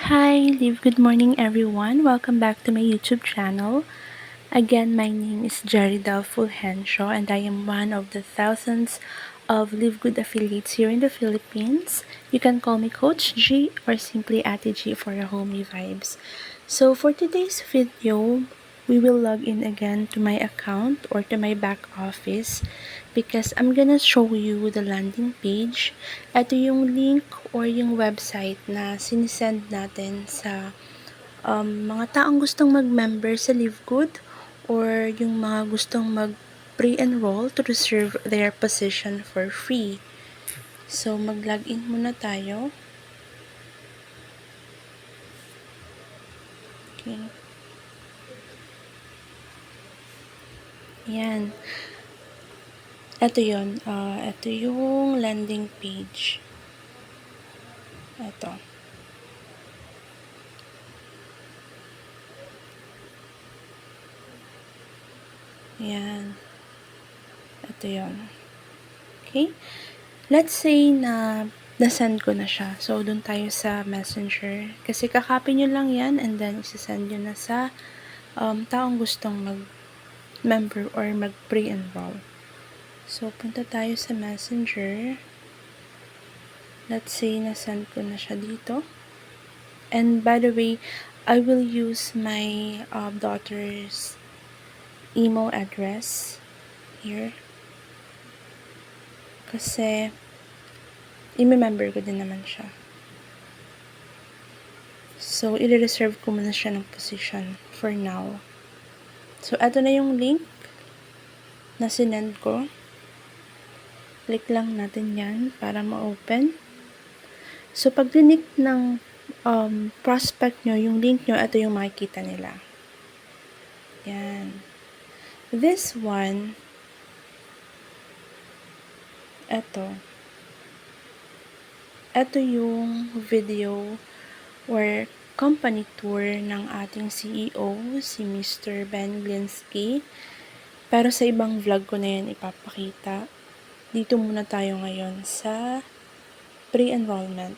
Hi, Liv. Good morning, everyone. Welcome back to my YouTube channel. Again, my name is Jerida Fulgencio, and I am one of the thousands of Live Good affiliates here in the Philippines. You can call me Coach G or simply Ate G for your homey vibes. So, for today's video, we will log in again to my account or to my back office because I'm gonna show you the landing page. Ito yung link or yung website na sinisend natin sa mga taong gustong mag-member sa LiveGood or yung mga gustong mag-pre-enroll to reserve their position for free. So, mag-login muna tayo. Okay. Yan. Ito yun. Ito yung landing page. Ito. Yan. Ito yun. Okay? Let's say na nasend ko na siya. So, doon tayo sa Messenger. Kasi kakopy nyo lang yan and then isasend nyo na sa taong gustong mag-member or mag-pre-enroll. So, punta tayo sa Messenger. Let's say nasend ko na siya dito. And by the way, I will use my daughter's email address here. Kasi, i-member ko din naman siya. So, i-reserve ko muna siya ng position for now. So, eto na yung link na sinend ko. Click lang natin yan para ma-open. So, pag click ng prospect nyo, yung link nyo, ito yung makikita nila. Yan. This one, ito yung video or company tour ng ating CEO, si Mr. Ben Glinsky. Pero sa ibang vlog ko na yan ipapakita. Dito muna tayo ngayon sa pre-enrollment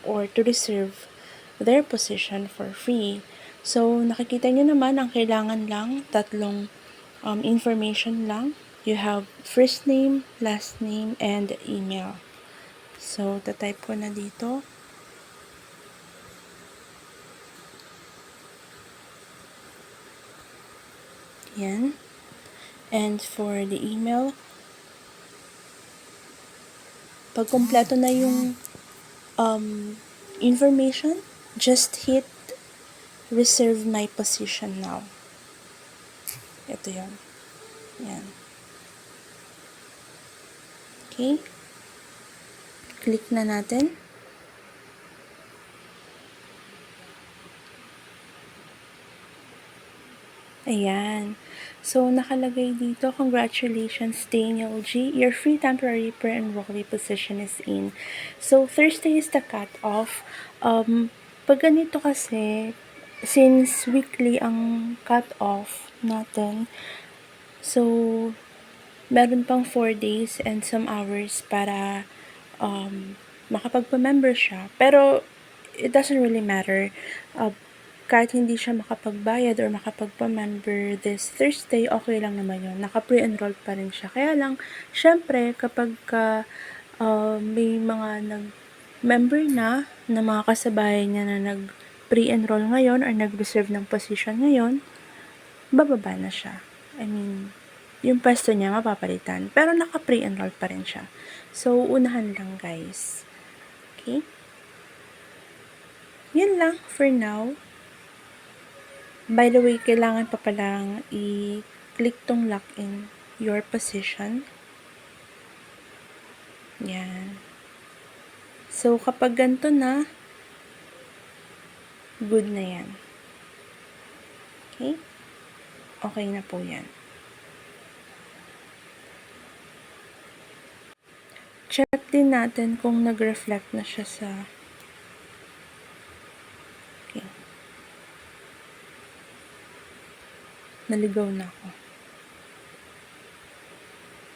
or to reserve their position for free. So, nakikita nyo naman, ang kailangan lang, tatlong information lang. You have first name, last name, and email. So, tatype ko na dito. Yan. And for the email, pag kumpleto na yung information, just hit reserve my position now. Ito yan. Yan. Okay. Click na natin. Ayan. So, nakalagay dito, congratulations, Daniel G. Your free temporary pre-enrollee position is in. So, Thursday is the cut-off. Pag ganito kasi, since weekly ang cut-off natin, so, meron pang 4 days and some hours para makapagpa-member siya. Pero, it doesn't really matter. Kahit hindi siya makapagbayad or makapagpa-member this Thursday, okay lang naman yun. Naka-pre-enroll pa rin siya. Kaya lang, syempre, kapag may mga nag-member na mga kasabay niya na nag-pre-enroll ngayon or nag-reserve ng position ngayon, bababa na siya. I mean, yung pwesto niya mapapalitan. Pero naka-pre-enroll pa rin siya. So, unahan lang guys. Okay? Yun lang for now. By the way, kailangan pa palang i-click tong lock in your position. Yan. So, kapag ganito na, good na yan. Okay? Okay na po yan. Check din natin kung nag-reflect na siya sa naligaw na ako.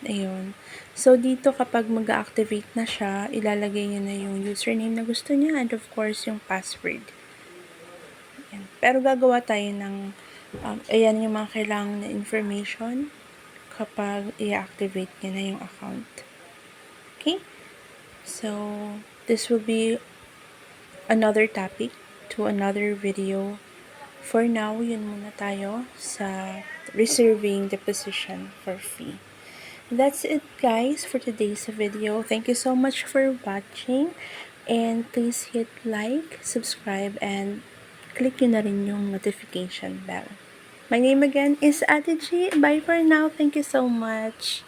Ayun. So, dito kapag mag-activate na siya, ilalagay niya na yung username na gusto niya and of course, yung password. Yan. Pero gagawa tayo ng, ayan yung mga kailangan na information kapag i-activate nyo na yung account. Okay? So, this will be another topic to another video. For now, yun muna tayo sa reserving the position for free. That's it, guys, for today's video. Thank you so much for watching, and please hit like, subscribe, and click nyo na rin yung notification bell. My name again is Ate G. Bye for now. Thank you so much.